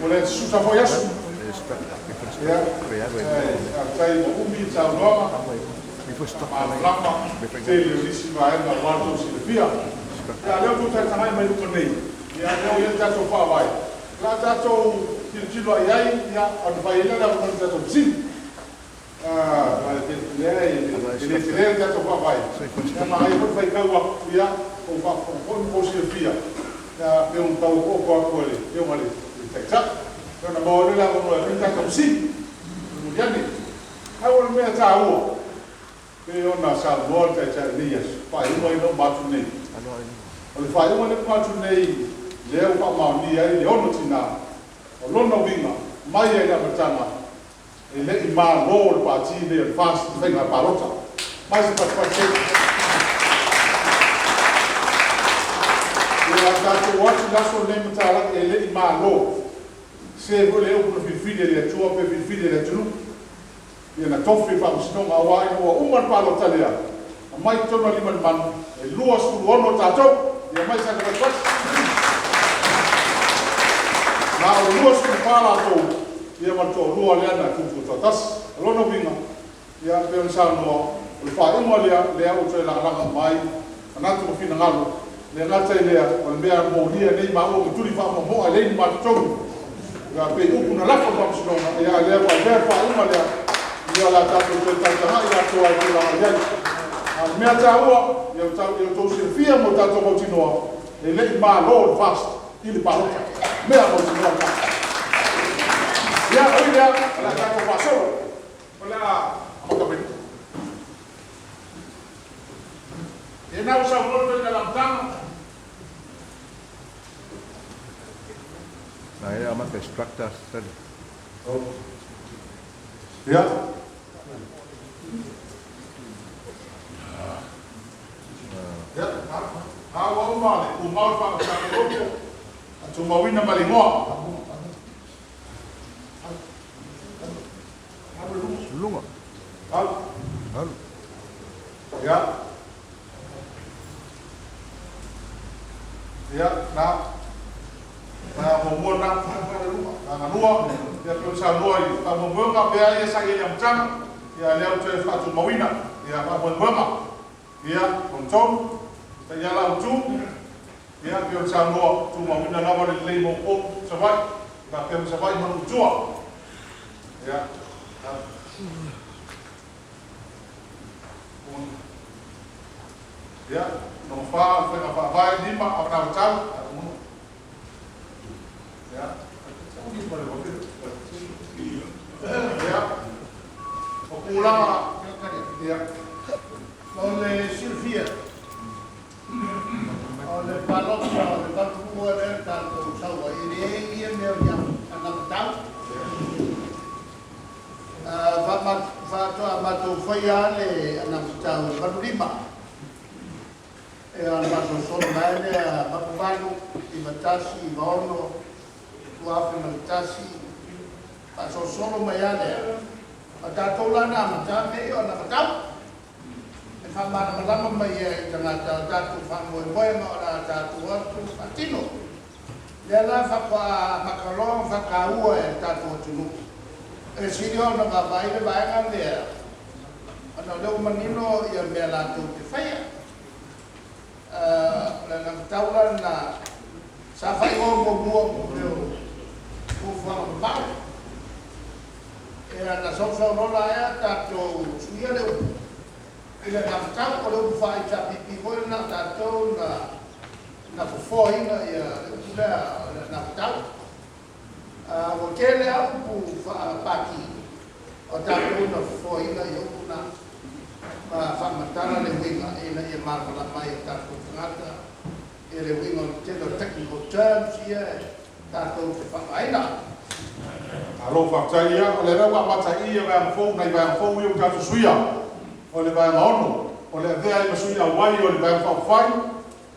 Oleh susah foyas. Ya. Saya umi tahu lama televisi vai na warto Silvia. Ya leo tu tanga mai lu konei. Ya leo ia tato fa vai. La tato tilo ai ya on vai la na kon tato sim. Ele tato fa vai. Ya mai kon vai kawa ya o va kon Silvia. Ya eu tau ko ele. Eu mali. Texas. Karena bawa dia lah orang kita komisi, kemudian ni, awal mereka tahu, dia nak salur cakap ni, faham mana macam ni, kalau faham mana macam ni, dia apa mahu dia, dia orang Cina, orang Nobina, maya dia bercakap, dia imam lor pasti dia fast, dia nak parota, masih pas-pasan. Dia kata waktu langsung ni bercakap, dia imam lor. Se vole eu pro filho de tua pe filho de tu e na Tofi fa usno awai no umar palo talia mai tono liman man e luas tu ono tato e mai sa ka pas na luas tu pala to e ma to lua le na tu tas lono vinga ya pe sa no fa mo le o to la mai ana tu fina ngalo le ngata ile o mbea mo dia nei ma o tu li fa mo ale ma to ya pe kuna la kwa msonga ya leo kwa fa uma ya ya la tatu tata ya toa ya meta huo ya to Silvia mo tato continuo ele ma lord fast ili parota me a continuo ya oiga la tato paso hola oka ben ena usa volve dalam tang. Nah, ini amat instructor tadi. Oh. Ya. Ya. Awal male, umau fa sa ko. Cuma wina malingo. Lunga. Hal. Hal. Ya. Ya, nah. Nah, mau nak dua, dia perlu saloi. Kamu bunga biaya saya yang cang, ya lewat satu mawina, ya kamu bunga, ya koncom, saya lalu tu, ya perlu saloi tu mawina nama lelai mongko sebai, tapi sebai menujua, ya. Ya, nomor apa lima apa tahu. Ya, ya, popular, ya, oleh Silvia, oleh parroquia, oleh Bantua dan tanto Sawa ini yang anak tahu, Fatu Faya le anak tahu baru 5, masuk Solomon Baru Ibatasi Baono. Wafi mentasi pasal solo mayane ada tolana macam ni orang kata famar malam maya jangan jatuh famoi boy orang jatuh waktu patino dia fakwa makalong fakau jatuh tunu sini orang babai le bayangan dia ada lo menino yang melatu tifaya lang taulan na safai ngomong Ufa mbau, era na sosok rola ya tato suya le, ila na kau kalau ufa HRPP boleh na tato na foi na ya sudah na tato, wakele aku ufa pagi, tato na foi na ya na, famatana le winga ila ya marla mai tato ngata, le winga cendo technical terms ya. Tato aina. Kalau fakta ia, oleh rawa mata ia bayang fong, naik bayang fong yang jatuh suya, oleh bayang ono, oleh dia yang suya wai, oleh bayang fai,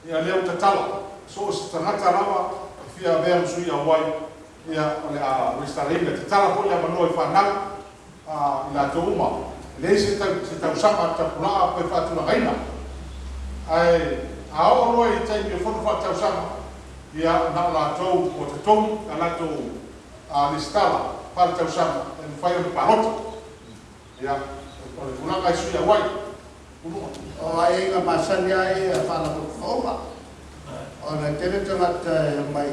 ia leu tetala. So setengah carawa, via bayang suya wai, ia oleh wistarin tetala pun yang menoi fanang, ila tuuma. Lesi kita usah macam pula apa fatu aina. Ai, awal loi cai dia fon fatu usah. ia na lātou o te tongi, a lātou listala, pāle tausanga, e mwhai o te parota. Ia, o le kulanga i sui a wai. O ai nga masani ai a whana kukoma. O na tere tangata mai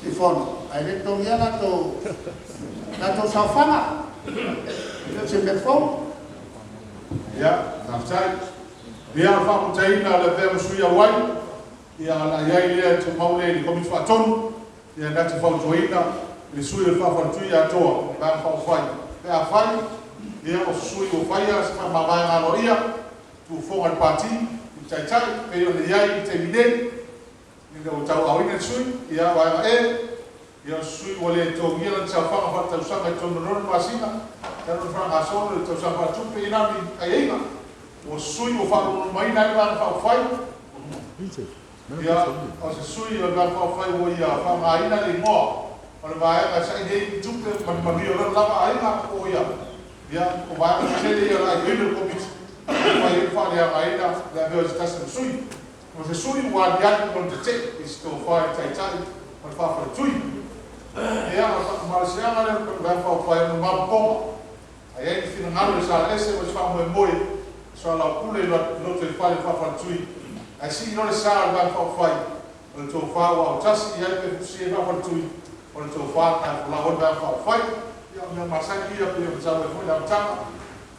i whono. Ai le tongi a nato sawhanga. Se me whono. Ia, naftai. Ia al whamotaina le vea sui a wai. Ia la iai lea te maule ni komit whatonu. Ia nati whautoina. Le sui le whawhatui a toa. Ia whawhai. Ia whai. Ia o sui o whaia. Se whamawai ngalo ia. Tu fonga le pati. I tai tai. Peo le iai i te midei. Ia o tau awina sui. Ia wai e. Ia sui o le tō ngia lan tau whanga whata usanga i tōna rona masina. Tano whanga asono le tau sanga tupe i nami ai eina. O sui o whanga mai nai whanga whawhai. Ia o se sui o whanga whawhai o ia whanga aina le moa. O le vaenga sa i hei tupe mani o rana lava aina o ia. Ia o vaenga sa le ia la i hei komit. Whai e whare a aina le meo se tasa sui. O se sui ua diani o te te i se tō whai tai tai. O le whawhara tui. Ia marasianga le ka fa fa no mampo ai ai fina ngalo sa ese o fa mo moi so la pule no te fa fa tui ai si no le sa va fa fa o to fa wa tasi ia pe si va fa tui o to fa ka la o va fa fa ia me masaki ia pe sa mo la tama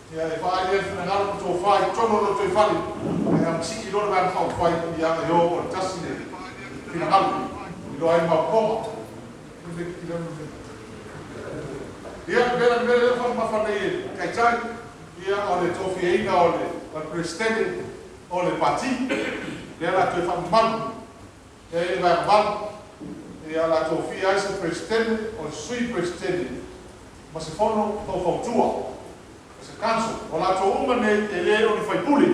ia e fa ia fina ngalo to fa to no to fa ia am si no va fa fa ia yo o tasi fina ngalo do ai ma po ia bela fa mafane kai tai ia o le Tofi eina o le presidente o le parti ia la te fa mal ia va mal ia la Tofi ai se presidente o sui presidente ma se fono to fautua se canso o la to uma ne ele o fai puli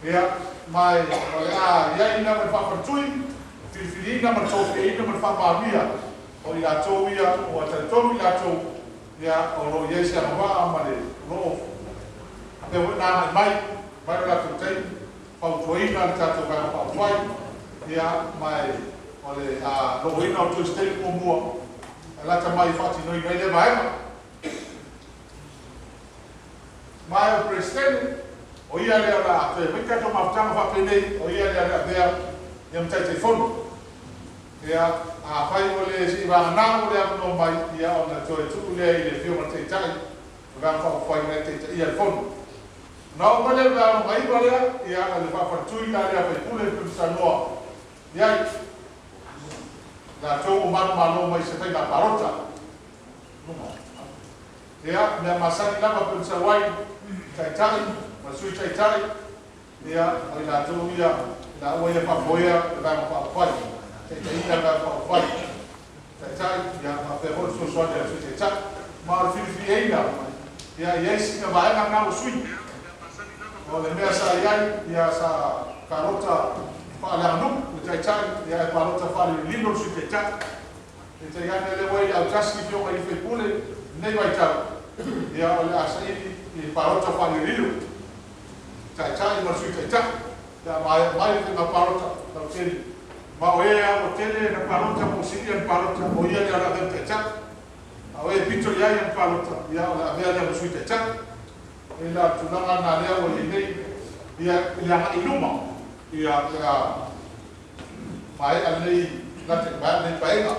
ia mai ia ina me fa fatui filina ma Tofi ina ma fa mavia o ia toia o ata tomi la to ia o lo ia se va male lo pe na mai la to tai pa toina ta to va pa fai ia mai o le lo ina o to stay ko mo la ta mai fati no ia le vai mai o presidente o ia le la te me ka to ma tanga fa pene o ia le la vea ia mtai te fono ia a fai o le si va na o le no mai ia o na to tu le i le fio ma te tai va fa fai na te ia fono na o le va mai va le ia le fa fa tu ia le fa pule pu sa no ia la to o ma no mai se fai na parota ia me masani lava pu sa wai tai ma sui tai ia o la to ia la o ia fa boia va fa fai ina va fa tai ia ma pe ho so so de tai ma fi eina ia yes ka va na sui o le mea sa ia sa karota fa la no tai ia karota fa le lino su tai ia le wai au taski fio ai fe pule nei vai ta ia o le asa i karota fa le lino tai ma su tai ia mai na karota ta tele ma o ea o tele na parota mo siria na parota o ia ia la te cha o e pito ia ia parota ia la vea ia mo te cha e la tunanga na lea o nei ia ia iluma ia mai alei la te ba nei paega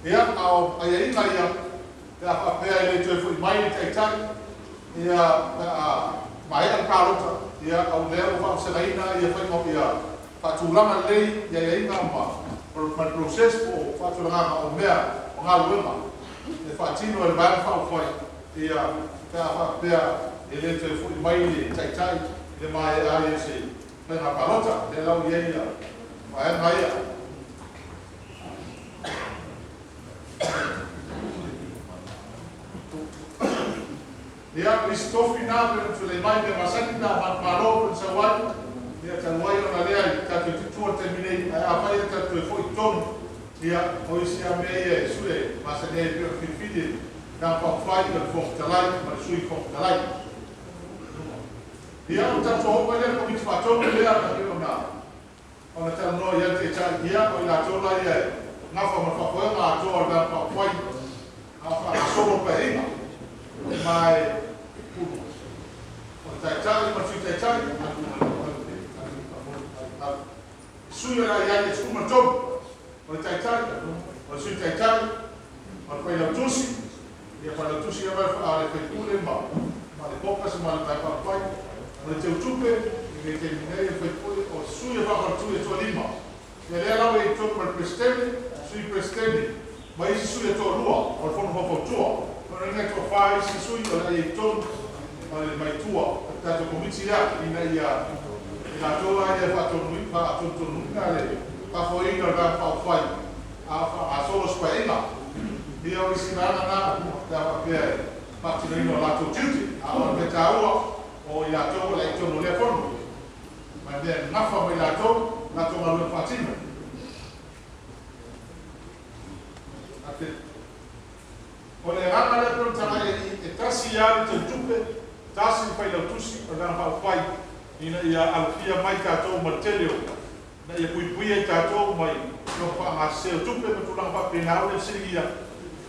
ia au ai ina ia ia fa pe ai le te mai te cha ia mai al parota ia au lea o fa se ina ia fa mo ia fatulanga lei ia ina ma por processo o fatulanga o mea o ngā e fatino e vai fa foi ia fa pea ele te foi mai tai le mai ai se na palota de la ia vai mai ia Tofi na per le mai de masaki na malo per sawai ia ta wai ona lea ta te tu terminei a fai ta tu foi ton ia o sia me sue ma se ne per fidi da pa fai per fortalai ma sui fortalai ia o ta so ko le ko mit fa ton lea ta ona ta no ia te ia o ina tola ia ngafa ma fa koe ngā toa na pa wai a fa solo pe inga mai puno o tai ma tui tai suia la ia e skuma tom o tai o sui tai o koe la tusi ia pa la tusi ia mai fa ale pe kule ma le poka se ma le tai pa wai o le teu tupe e te minei e whaipule o sui e whakaratu e toa lima. E lea lawe i toa ma prestene, sui prestene, ma isi sui e toa lua, o le whono hoko tua. Kona ringa toa wha isi sui o le e toa ma le mai tua. Tato komiti ia, ina ia, ina toa ia whatonui, whatonui nga le, whafoina rā whawhai, a solo spainga. Ia o isi rana nā, tawa pia e, whatinarino lato tiuti, a o me tāua, o ia toa le tono le whono. Ma mea ngafa mai lato malua Fatima. O le ranga le pron tanga e tasi ia te tupe, tasi whai lau tusi, o ngana whai ina ia alfia mai tātou martelio, na ia pui e tātou mai, no wha ngā seo tupe, ma tūranga wha penau e siri ia,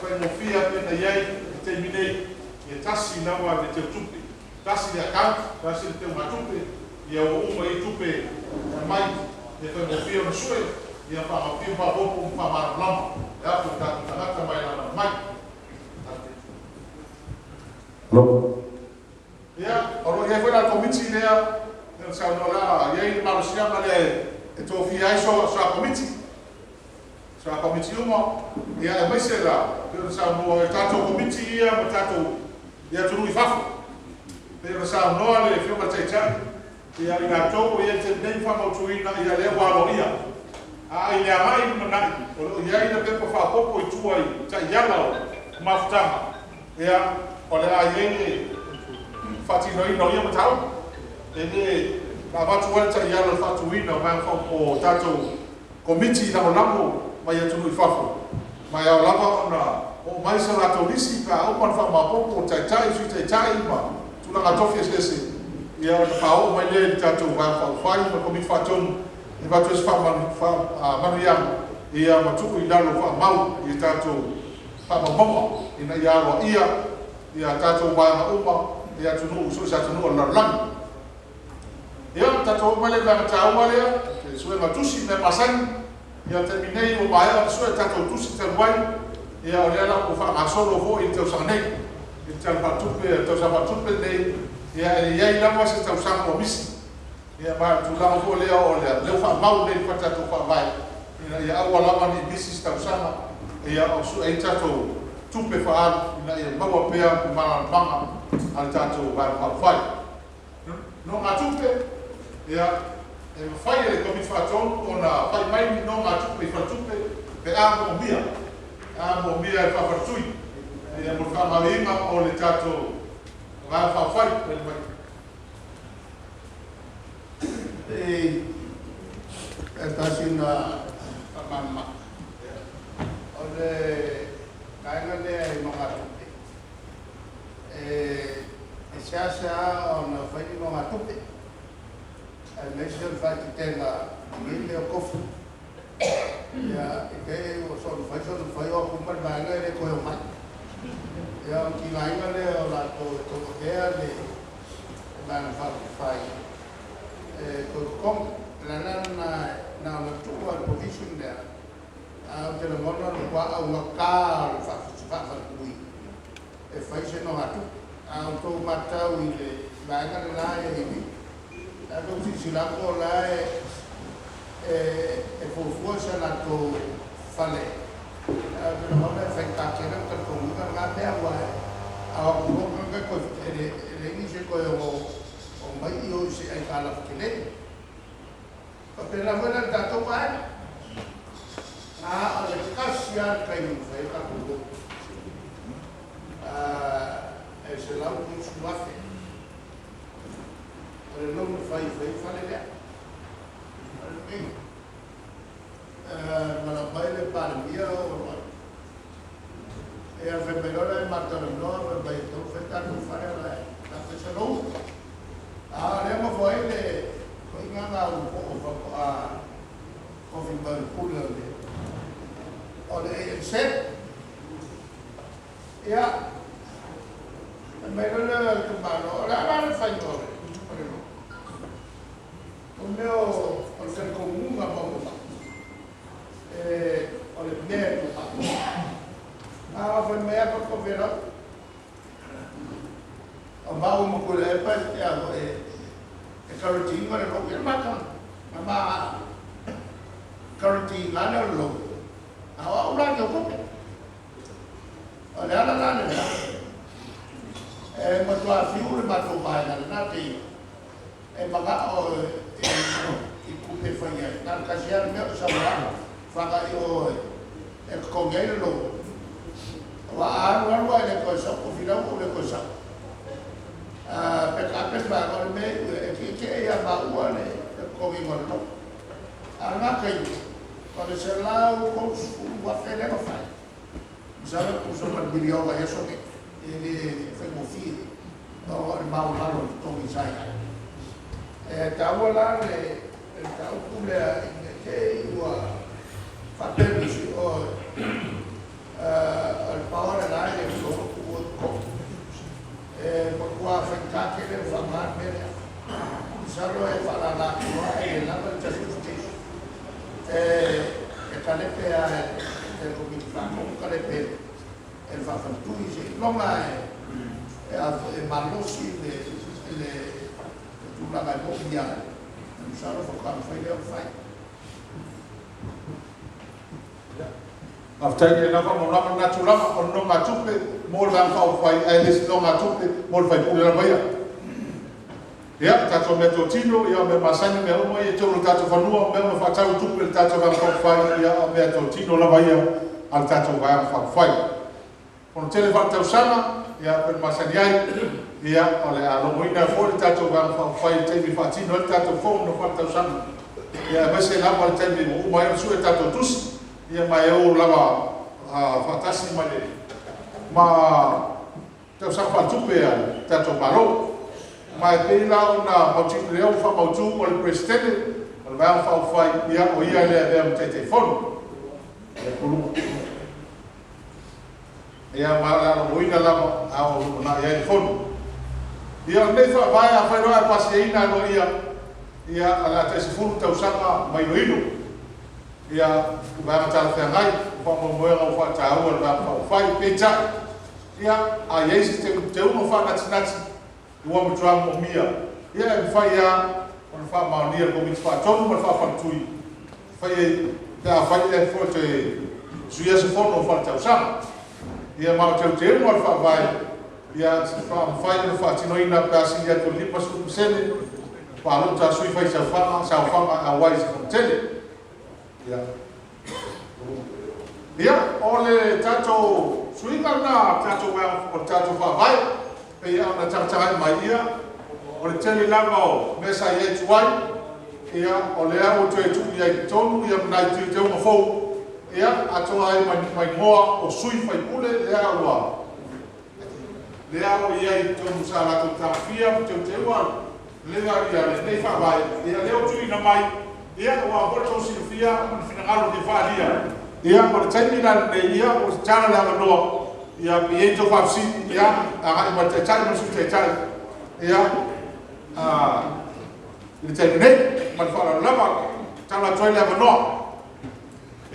whai mo fia pena iai, te minei, e tasi nawa le te tupe, tasi le akant, tasi le te ngā tupe, ia o uma i tupe mai e whai mo fia na sue ia whamawhia whapopo whamarulama e apu tangata mai lana mai ia oro ia whai komiti lea e sao no la iei marusia ma le e Tofi ai so a komiti uma ia e maise la e sao no e tato komiti ia ma tato ia tunu i whafu e sao no le whioma taitai ia ina toko ia te nei whamautuina ia lea waro ia. A ia mai manai, o ia ina pepa whapoko i tua i ta iala o mafutanga. Ia, o lea iene whatinoina o ia matau. E ne, na watu wale ta iala whatuina o mai o tatou komiti na o lamo mai atunu i whafu. Mai au lama o mai sa lato risi ka au pan whamapoko o tai sui tai ma tulanga Tofi esese. Ia o te pao mai le tātou whai ma komiti whatonu e watu esi manu iam ia matuku i lalo whamau i tātou whamamoma ina ia aroa ia tātou waianga uma ia tunu usui sa tunu o lalangi. Ia tātou mai le vanga tāua lea ke sue matusi me masani ia te minei o maea o sue tātou tusi te ruai ia o lea la o whamasolo ho i tau sanei i tau whatupe nei ia e lama se tau sama o misi. Ia ma tu lama ko lea o leo wha mau nei whata tu wha vai. Ia aua lama ni misi se tau sama. Ia o su e tato tupe wha ina ia maua pea ku mana manga al tato vai wha vai. No ngā tupe, ia e whai e komiti whatonu o na whai mai no ngā tupe i whatupe pe a mo mia. A mo mia e whawhartui. Ia mo whamawinga o le tato vai whawhai pele mai. E tasi na whamama. O le kainga lea i mga tupe. E sea o na whai i mga tupe. E meisi o whai ki tenga ngile o kofu. Ia e kei o son whai o kumar vaenga e koe o mai. Ia ki ngainga le o lato e toko kea le mana whai. Ko kong lana na tua provision lea. A te na mona no kua au ngaka whakui. E whai se no hatu. A o tō matau i le vaenga le lae e iwi. A tō sisilako lae e fufua sa na tō whale. Pero ahora efectación que con una grande agua a un que con el inicio o mai o se ai kala kile pero la buena tanto mal a la casia que no fue ka ko es el auto suave pero no me fai fale ya la baile para mí e a rebellione del Martorno e tu fai non fare la stessa no andiamo poi le un po' a berpula ni. Oleh set, ya, mereka kemana? Orang fain orang. Umeo oleh komun apa apa. Oleh mer apa. Fain mer apa vera. Abau mukul apa ya kalau tinggal di rumah makan, mama kalau tinggal di rumah, awak ulang jauh. Ada anak-anak ya, matua fiul matua bayar nanti, maka ikut defanya, nak kasihan mereka sama, maka kongel lo, wah anu ada kosak, kofilau ada kosak. PKP baru ni, yang baru ni, kami mahu. Anak kayu, kalau selalu kau buat apa nak faham. Misalnya kau sempat beliau ayah soke, ini femofi, atau mau lalu tolong saya. Tahu lah ni, tahu pula ini dua faktor misi, power ada yang kau Pagkuha fengkake ng famad mereka, salo falala kuha laban justice. Kalepe el comitato kalepe el fafantu isi longa malosi le tulanga mobiya. Salo fakam fai. After you never know natural or no machupe, more than how far I list no machupe, more by Pulabaya. Yeah, Tato Metotino, you have a Masani Melmo, you told Tato Fanua, Melmo Fatao Tupil, Tato Van Fire, Metotino Lavaya, and Tato Van Fire. On Telephone Sana, you have been Masaniai, yeah, or Alomina for Tato Van Fire, Tavi Fatino, Tato Phone, no Fatao Sana. Yeah, I say, I will tell you, who I am sure Tato Tus. Ia mai o lava fatasi male ma te safa tupe al tato balo mai pe la na motivo leo fa mautu o le presidente o va fa fai ia o ia le am telefon e pulu ia ma la moina lava au na ia telefon ia ne fa vai a fa roa pasina no ia ala telefon te usanga mai no ia vai matar ferrai como moela o fatau o vai fai pizza ia a esse te uno fa natinati o homem drama mia ia fai a on fa mania como it fa todo mas fa tui fai da fai e forte suia se for no falta usar ia mau te mo fa vai ia fa fai no fa tino ina pasi ia to lipas o sele pa lo ta sui fai sa fa a wise tele. Ya, oleh tato suinga na tato wa o tato fa vai pe ya na tato mai ia oleh tele lava mesa ye tuai ia oleh o tu ia tonu ia na tu mo fo ia ato ai mai moa o sui fai pule le awa ia tonu sala to tafia te wa le ia le fa vai ia le tu ina mai ia wa porto silfia un finalo di falia ia por terminar de ia o chana la no ia piento fafsi ia a ma te chai no su te chai ia le terminé man fa la ma chana choi la no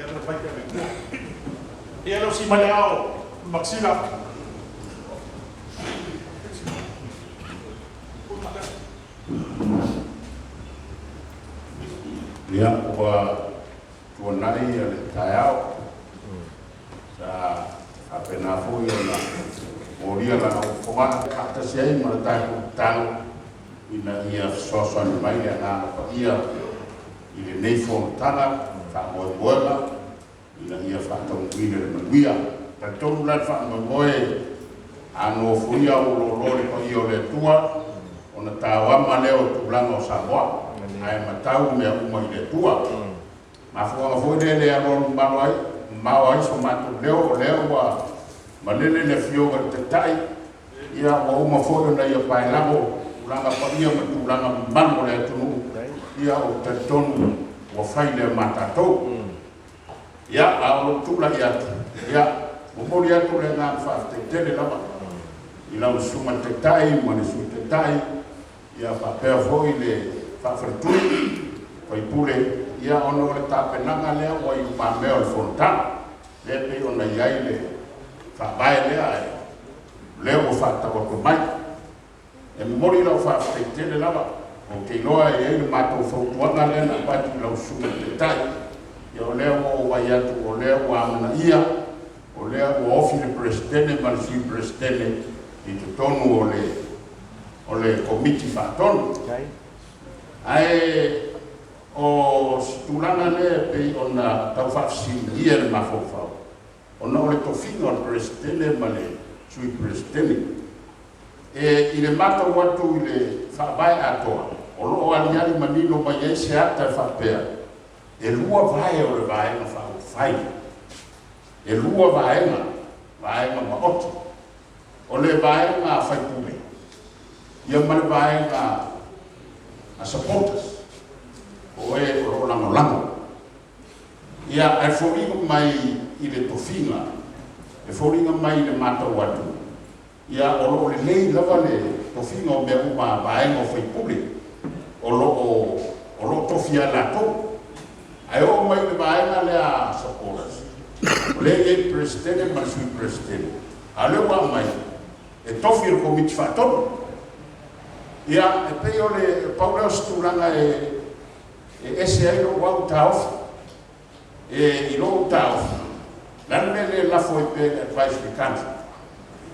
ia no fa que ia lo si malao maxila Ia wa tuanai ale taiao sa apena fu ia na moria la foga kata sei ma tai talo ina ia soson mai na pa ia ile nei fo tala fa mo bola ina ia fa tong ina na wia ta tonu la fa mo moe ano fu ia o lo ko ia le tua ona tawa ma leo tulanga o samoa ai matau me uma ile tua ma fo de le aro mawai so matu leo wa malele le afioga te tai ia o uma fo na ia pai labo ulanga pa ia matu ulanga mano le tunu ia o te tonu ua fai le matatou ia ao tula ia ia o mori atu le ngā whaatetele lava i lau suma te tai ma le sui te tai ia whapea foi le whawharitui whai pule ia ono le tāpenanga lea wa i upamea o le fontana le pe ona iai le whabae lea e lea o whaatakoto mai e mori lau whaatetele lava o ke loa e ei le mātou whautuanga lea na pati lau suma te tai ia o lea o wai atu o lea o amana ia o lea o ofi le presidente ma le sui presidente i te tonu o le komiti whaatonu ai o situlanga le pei ona tau whaafsinia le mafofau ona o le tofinga o le presidente ma le sui presidente e i le matau atu i le whaabai atoa o loo aliali manino mai e se ata e whaapea e lua vae o le vaenga whaafai e lua vaenga ma oti o le vaenga whaipume ia ma le vaenga a supporters o e o lango ia e fōringa mai i le tofinga e fōringa mai i le mātau atu ia o loo le nei lava le tofinga o mea uma vaenga o whaipule o loo tofia latou ai o mai le vaenga le a supporters o le e presidente ma sui presidente a le wa mai e tofi o komiti whaatonu ia e pei o le pauleo stulanga e ese ai lo wau taofi e i lo taofi lan me le lafo i pe advisory council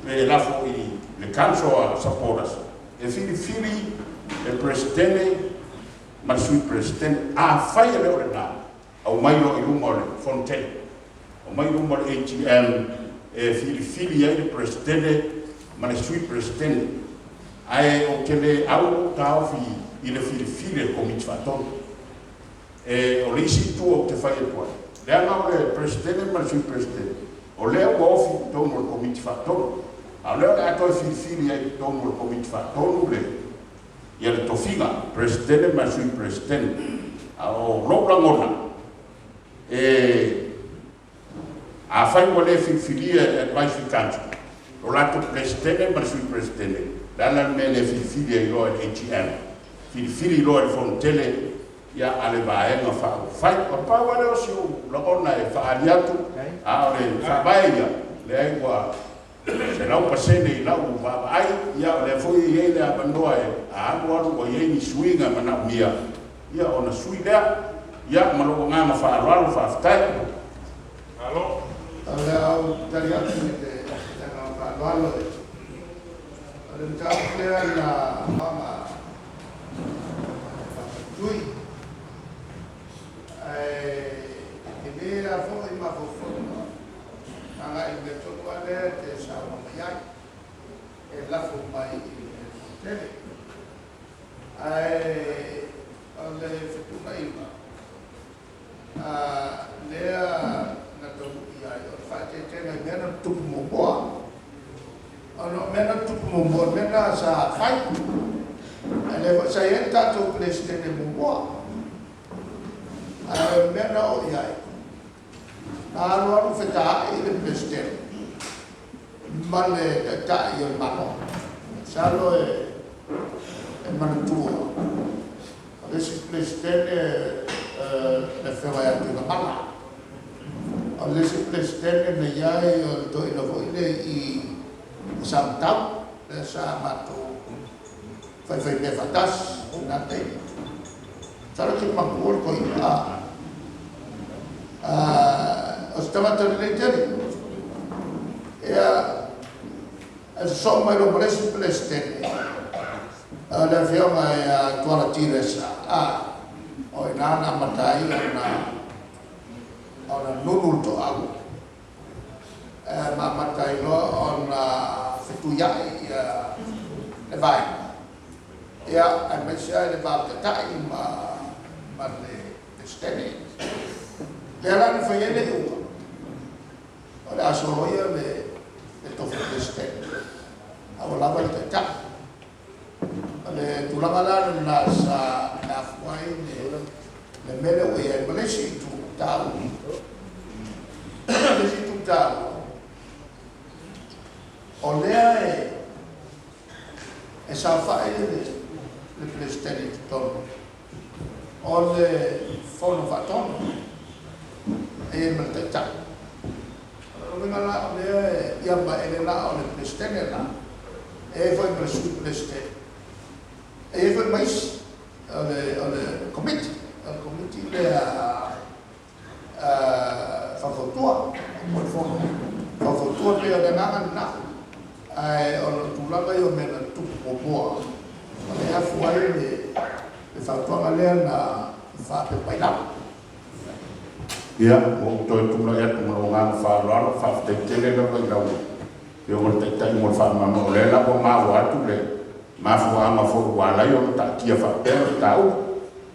le lafo i le council a supporters e fili e presidente ma sui presidente a fai le ore na au mai lo i lumo le fontaine o mai lumo le HRPP e fili ai le presidente ma le sui presidente ai o ke le au taofi i le fili e komiti whaatonu e o le isi tu o te whai atua. Le anga o le presidente ma le sui presidente. O lea ua ofi tonu o le komiti whaatonu. A lea le ato e fili ai tonu o le komiti whaatonu le ia le tofinga, presidente ma le sui presidente. A o loplangona e a whai ua le fili e advisory council. O lato presidente ma le sui presidente. Lala me le fili ai loa le HRPP. Fili loa le fontele ia ale vaenga fai o paua le osi la ona e whaariatu a o le whabaia le ai wa se lau pasene i lau whaai ia o le fui i eile a bandoa e a alu o i ni suinga mana mia ia o na sui lea ia malo ngā ma whaaruaru whaaftai alo ale au tari atu ni te whaaruaru ale mtau lea na mama tui e mea foi ma fofono nanga i me tonu ale te sawa mai e lafo mai i tele ale fetuna ima lea na tomu i ai o whaate tena mena tupu momboa ano mena tupu momboa mena sa whai ale sa yen tato kles tene momboa mena o iai. Alu feta i le presidente. Male ta i o mano. Salo e manatua. Adesso presidente le fera atu na mala. Adesso presidente ne iai o to i la voile i samtau le sa mato. Fai me fatas na te. Salo che manco ko ina o stava tornando e so mai lo presidente la fiamma è tua tiresa o nana matai ona nunulto agu ma matai lo ona fituia e vai ia a messa le va tai ma le stelle le ala fa yele u ora so ia le tofi le stelle avola va te ta le tulanga la sa na fai le mele o ia malesi tu tau malesi tu tau o lea e sa fai le presidente tono o le fono fatono e maltata o venga la lea ia ba ele la o le presidente la e foi presidente e foi mais o committee le fafotua mo fono fafotua pe o na ai o tulaga yo mena tu popoa ale afu ai le fafotua le na fa pe paila ia o to tu la ya tu mo nga fa lo fa te tele lo ga yo mo te tai mo fa ma mo le la ko ma wa tu le ma fu ama fo wa la yo ta kia fa pe ta u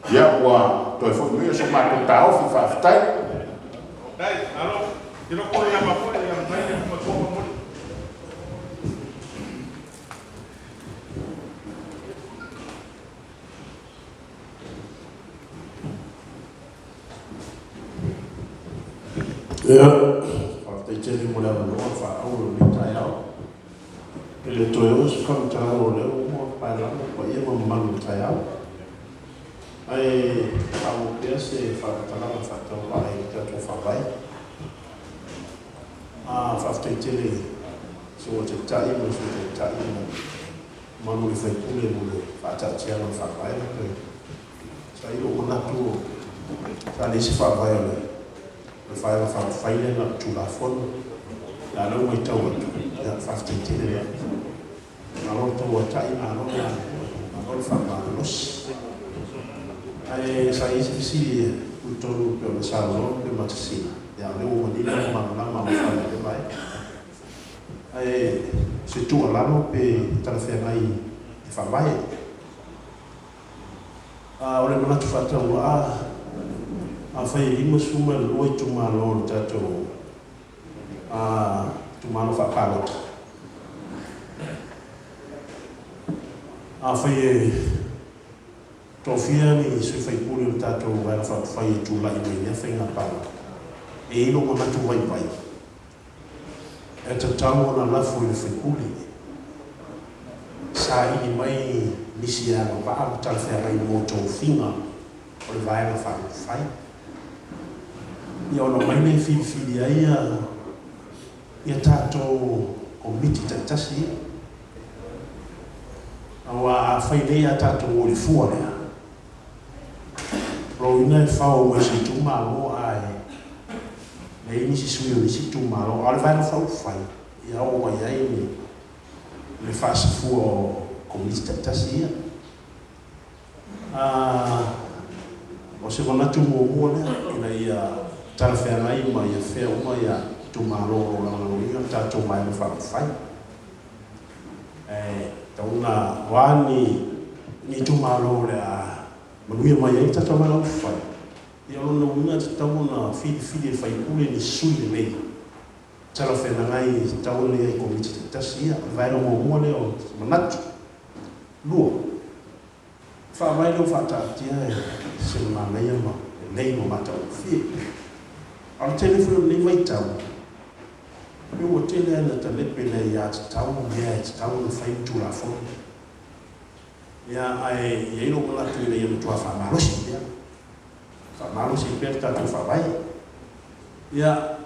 ia wa to fo mi so ma to ta o fa tai dai alo tiro ko ya ma ko ya mai ya mo ko mo ya fa te mo la no fa au ni tai au ele to eu se kam ta o le mo pa la ko ye mo man tai au ai au pese fa ta la fa to ba ai ta to fa vai fa te so te tai mo so te tai mo manu le fai pule mo le fa ta tia no fa vai le sai o na tu fa le si fa vai le fai na tu la fon la no mai tau ya fa te ya na lo to tai na lo ya na lo fa ma los ai sai si to pe o sa lo pe ma si ya le o ni la ma fa le mai ai se tu la no pe ta fe mai fa mai o le mana tu fa tau a fai lima suma loi tumalo tato tumalo fa palo a fai Tofi ni se fai pule tato vai fa fai tu la i ne fai na palo e no mo tu vai vai e ta tamo na la fu le fai pule sa i mai lisia no pa tal fa mai mo Tofinga o vai na fa fai ia ona mai nei fili ai ia tātou komiti tatasi awa fai nei a tātou o le fua lea ro ina e whao mo si tūmaro ai nei nisi sui o nisi tūmaro ale vai na whao fai ia o mai ai ni le whaasa fua o komiti tatasi ia o se manatu mua lea ina ia tala fea nai ma ia fea uma ia tu maroro la ia tatou mai le whakawhai. Tauna wani ni tu maroro le a manuia mai ai tatou mai lau whai. Ia lona unga tauna fili e whai kule ni sui le mei. Tala fea nai tauna ia i komiti te tasi ia, vai no mua le o manatu. Lua. Wha mai leo whatatia e se manai ama nei no matau fie. Al telefone ni vai tau. Eu o tele ana telepe le ya tau ya tau no fai tu la fo. Ya ai ye no la tu le yo tu fa malo si ya. Fa malo si per ta tu fa vai. Ya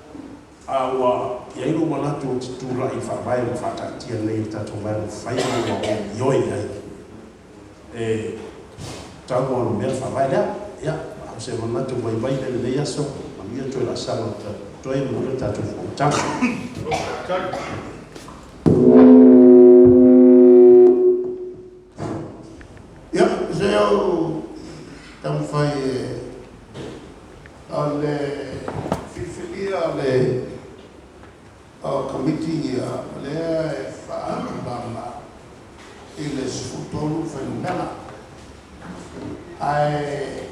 awa ye no la tu la i fa vai no fa ta ti le ta tu vai no fai no yo ai. Tau no mer fa vai ya. Se mana tu vai le ya so. Ia toi la sala toi mo ta tu ta ya zeo tam fai ale fili ale committee ale fa mama ele sfutolo fenomena ai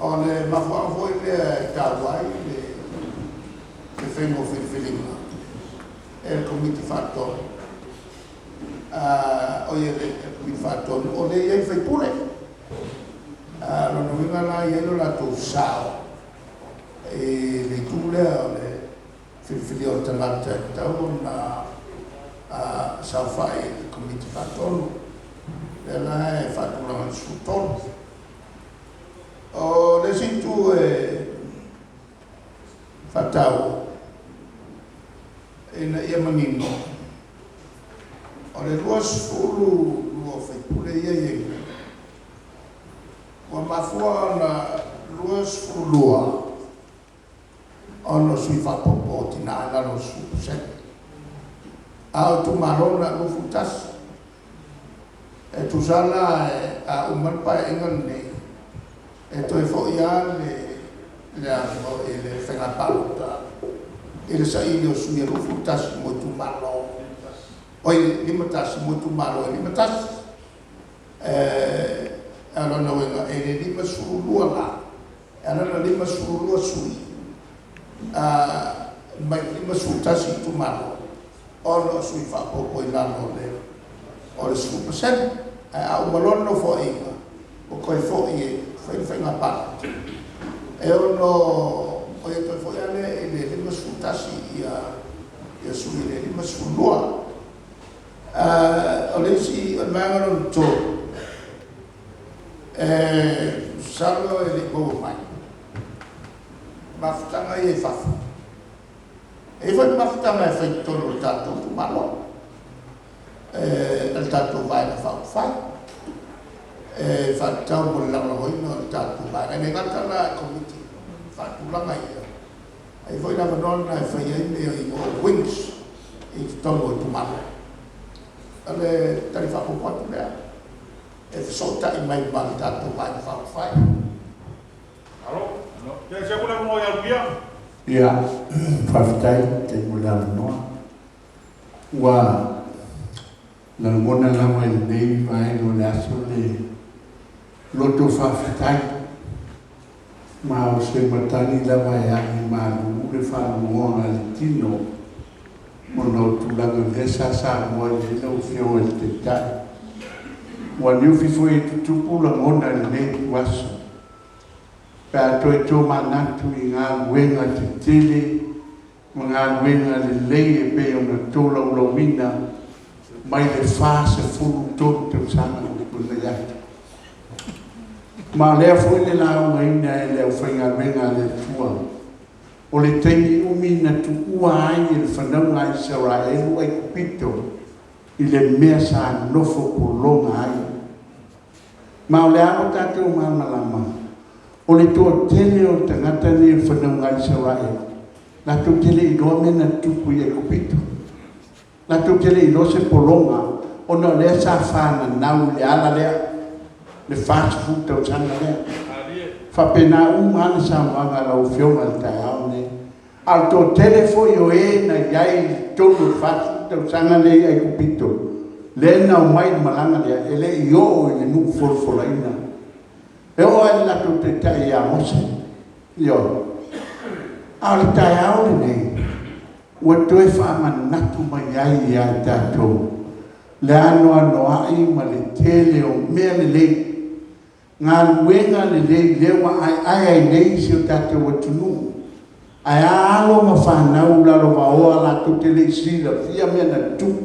ole mafua foi le Kauai le fengo filima el committee fatto o ye le committee fatto o le ye fai pure Lona winga la yelo la to sao. Le tule le fili o tangata tau na sa fai komiti patonu. Le la e fatula sutonu. O le situ fatau ina ia manino. O le luas fulu lua whaipule ia ia. Wa mafua na luas fulua. Ono sui whapopo tina ala no su sen. Au tu marona no futas. E tu sala a umarpa engan ne. E to e fo ia le amo e le whenga paluta. E le sa ili o sui no futas mo tu malo. Oi limatas mo tu malo e limatas. Ala na wenga e le lima surulua la. Ala na lima surulua sui. Mai lima sultasi tu malo. Ono sui whapopo i lano le. O le 100%. Au malono fo inga. O koe fo i whainga pala. E ono o e koe fo i ane e le lima sultasi ia sui le lima surulua. O le si o mangano to. Salo e le kou mai. Mafutanga i e whafu. E whai mafutanga e whai tono o tātou tu malo. El tātou vai na whau whai. Whai tau mo langa hoina o tātou vai. E ne ngata na komiti. Whai tulanga ia. E whai na manona e whai eime i o wings. I tono o tu malo. Ale tari whapu patu lea. E whisota i mai mani tātou vai na whau whai. Alo? Ya siapa nak mau yang dia? Ya, whawhitai te mula noa. Wa na mona lama i nei vai no le aso le loto whawhitai. Ma o se matani lama e ani ma lule whanua le tino. Mona o tulanga le sa mua le lau whio e te tai. Wa niu fifo e tutupu la mona le nei waso. Pea toi tō manatu i ngā wenga te tele, ngā wenga le lei e pe o na tōla ulawina, mai le whāsa furu tōru te usanga o kuna iatu. Ma lea fwoi le lao ngaina e leo whainga wenga le tua. O le teini umina tu ua ai e le whanau ngai sara e lu ai kupito, i le mea sa nofo po longa ai. Ma o le amo tātou malama. O le tō tele o tangata ni e whanau ngai sarai. La tō tele i roa mena tupu i e kupito. La tō tele i roa se polonga. O na lea sa whana nau le ala lea. Le fast food tau sanga lea. Whapena umana sa wanga lau whionga le tai au ne. Al tō tele fo i o e na iai tōru fast food tau sanga lea i kupito. Le na o mai malanga lea. E le i o i le nuku folfolaina. E o e la tu te tai a mose. Io. A le tai au le nei. Ua toe whaamanatu mai ai i ai tātou. Le anoa ai ma le tele o mea le lei. Ngā luenga le lei lewa ai nei si o tātou atunu. Ai alo ma whanau lalo wa oa la tu te lei sila fia mea na tu.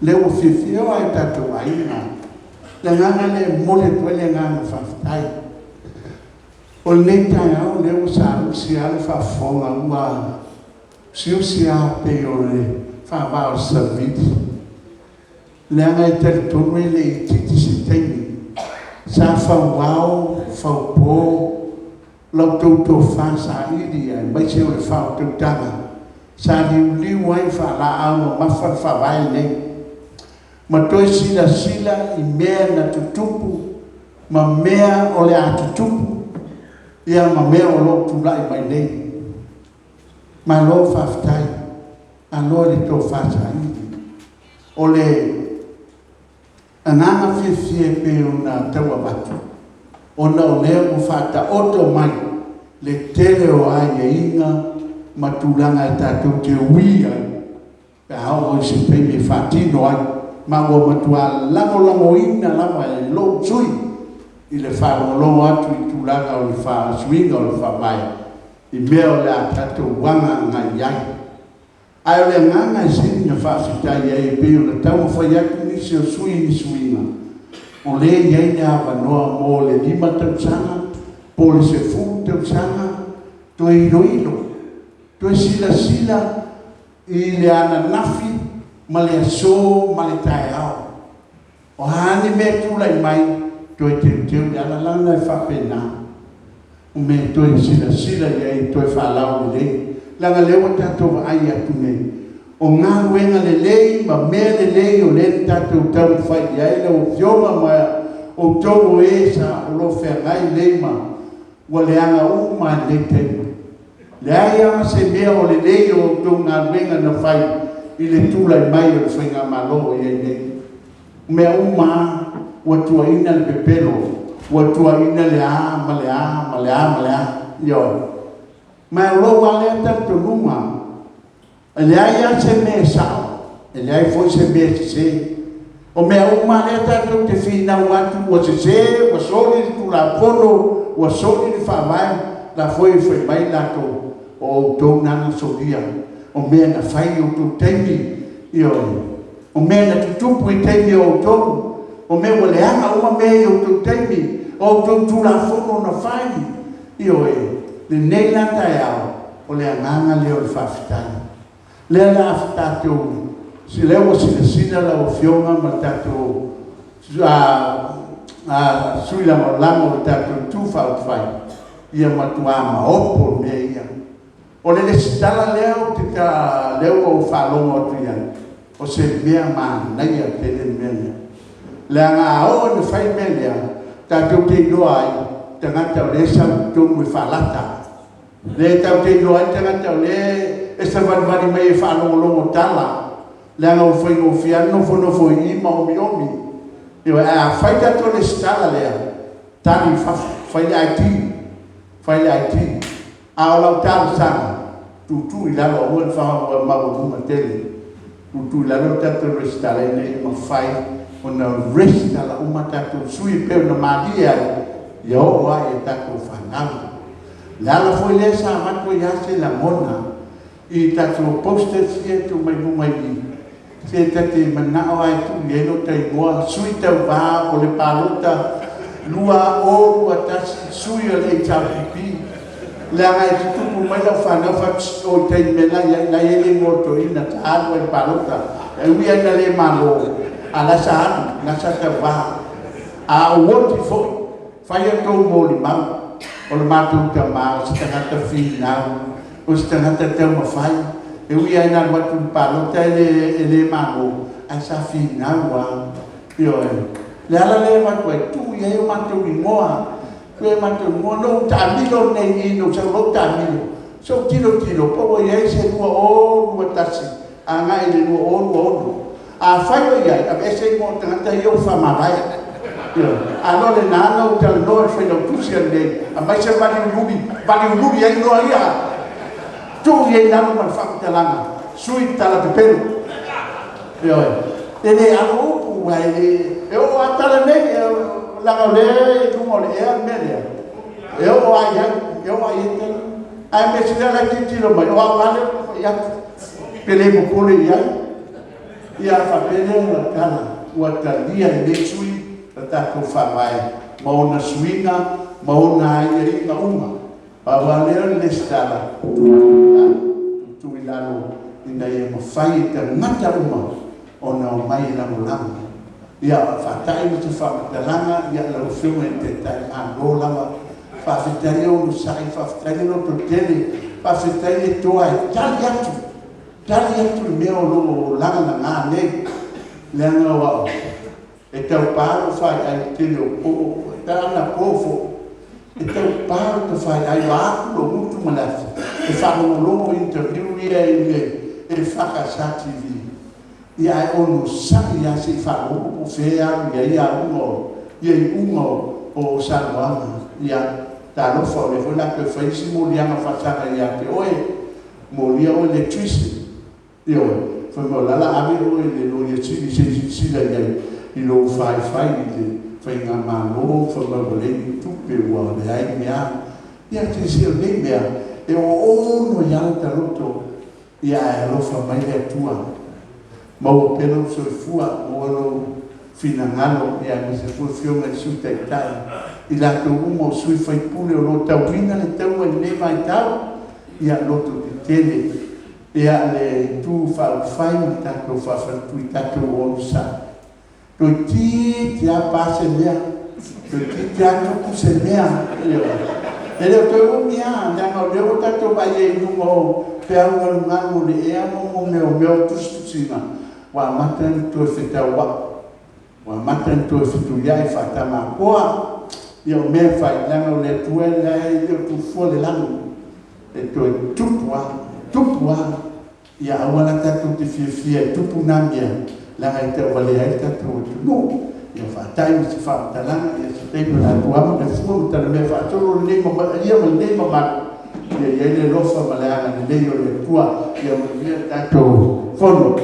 Lewa fifio ai tātou aina. Le nganga le mole tue le nganga whawhitai. O nei tai au leo sa usi ale whafonga ua si usi au pe o le whawao saviti. Le anga e tere tonu e le i titi si teini. Sa whawao, whawpo, lau tautou whasa iri ai mai se o le whao tautanga. Sa liu ai whala au mawha whawai nei. Ma toi sila i mea na tutupu, ma mea o le a tutupu, ia ma mea o lo tulai mai nei. Ma lo whawhitai, a lo le tō whasai. O le ananga whiwhie pe o na taua watu. O na o lea mo whata oto mai, le tele o ai e inga, ma tūlanga e tātou te ui ai. Pe hao o se pe me whatino ai. Ma o matua lango ina lama e lo sui i le whaololo atu i tūlanga o le whaasuinga o le whamai, i mea o le atatou wanga ngai ai. Ai o le nganga i sini na whaafitai ai e peo le tau whai atu nisi o sui ni suinga. O le iei ne awanoa mo le 5 tausanga, po le se fu tausanga, to e ilo, to e sila i le ana nafi, ma le aso, ma le tae ao. O hani me tula i mai, to e teu le ana lana e whapena. O me to e sila i to e whalau le lei. Langa lewa tatou ai atu nei. O ngā wenga le lei, ma mea le lei o le tatou tau whai i aile o fionga mai o tau e sa o lo whea ngai lei ma. Wa le anga u ma le tei. Le ai ama se mea o le lei o tau ngā wenga na whai i le tula i mai o le whainga malo i ai nei. Mea u ma, wa tua ina le pepelo, wa tua ina le a, ma le a, ma le a, ma le a. Ioi. Ma o lo wale tatou nunga. Le ai a se me sao, le ai foi se me se. O mea uma le tatou te whina watu, wa se, wa soli tu la pono, wa soli ni whawai, la foi mai lato o tau nana solia. O mea na whai o tau teimi, ioi. O mea na tutupu i teimi o tau. O mea wa le anga uma mea o tau teimi, o tau tu la pono na whai, ioi. Le nei lata e au, o le anganga leo le whawhitai. Lea la tatou, si lewa sina la o fionga ma tatou sui la malamo o tatou tufa o fai. Ia matua ma opo me ia. O le sitala leo te ka lewa o whalonga o tuia. O se mea ma naia tele mea. Lea ngā o ne whai mea tatou te noa ai, tangata o le sa tumu i whalata. Le tau te noa ai tangata o le e sa vanvani mai e whanongolongo tala. Le anga o whaingo whia nofo i ima omi. Iwa a whaita tole stala lea. Tani whaile aiti. Whaile aiti. A o lau tala sana. Tutu i lalo a uan whaha mawa numa tele. Tutu i lalo tato restala i nei ma whai. O na restala uma tato sui peo na madia. Ia o ai e tato whanau. Le ala foi le sa mato i ase la mona. I tatou posters ia tu mai mai i. Se tate manao ai tu ieno tai moa sui tau wā o le palota lua o lua tasi sui o le HRPP. Le anga i tutupu mai lau whanau o tai mena na ele moto ina ta anu e palota. E ui aina le malo a la sa anu, na sa tau wā. A o woti foi, whai a tau mo li mau. O le mātou ta mao, si tangata whinau. O se tangata tau mawhai, e ui aina watu palota e le mamo, ai sa whina ua, ioe. Le ala le watu ai tu i eo mātou i moa, koe mātou i moa, no ta milo nei ino, sa lo ta milo, so tiro, po i ai se lua o lua tasi, a ngai le lua o lua ono. A whai o iai, a vese i mo tangata i o whamawai, a no le nana o tala noa whaina o tusia nei, a mai se vani ulubi ai noa ia, tu ye nanu man whakatalanga, sui tala pepelu. Ioe. E le alo upu wai, e o atala nei, langa le, kungo le ea melia. E o ai tala. Ai me sila la titilo mai, o awale, ia, pele mokole iai. Ia whapele la kala, ua talia i le sui, la tako whawai. Maona suinga, maona ai inga unga. Pawaleo le stala, tu ilalo, ina ia mawhai ka ngata uma, o na o mai lango lango. Ia whatai mo te whamatalanga, ia lau whiunga i te tai ando lawa, whawhitai o no sai, whawhitai o no tele, whawhitai e toa e tali atu mea o no langa na ngā nei, leanga wao. E tau pāro whai ai tele o po, e tāna pōfo, e tau pāro te whai ai o aku o mutu malafi. E whanongolomo interview ia e whakasa TV. Ia e ono saki ia se whanongo po whea ia unga o Samoana. Ia tāno whao le whona koe whaisi mo lianga whasaka ia te oe. Mo lia o electricity. Ia whai mo lala ame o le lo ia tiri se sila ia i lo whai i le whainga mālo, whamawaleni tupe ua le ai mea. Ia te sio nei mea, e o ono iau ta roto, ia e alofa mai le atua. Mau pelo soifua, mo alo fina ngalo, ia me se fua fionga i suta i tai. I lato umo sui faipule o lo tau vina le tau e ne mai tau, ia loto te tele. Ia le tu whai mi tato whawhatu i tato o sa. Toi ti te a pase mea, toi ti te a tuku se mea. E leo toi o mea, nanga leo tato vai e nungo pea unga lungango le ea mongo meo tustusinga. Wa matan toi whetau wa. Wa matan toi whetu iai whatama koa. Ia o mea whai nanga le tuela e leo tu fua le lango. E toi tupua. Ia awala tato te fia tupu namia. Langa i te wale ai tato tu no. Ia whatai mi se whaatalanga. Ia se teipa la tuama. Ia fua mi tana mea whaatoro le nema ma. Ia ma le nema ma. Ia le lofa ma le ana le leio le tua. Ia ma le tato fono.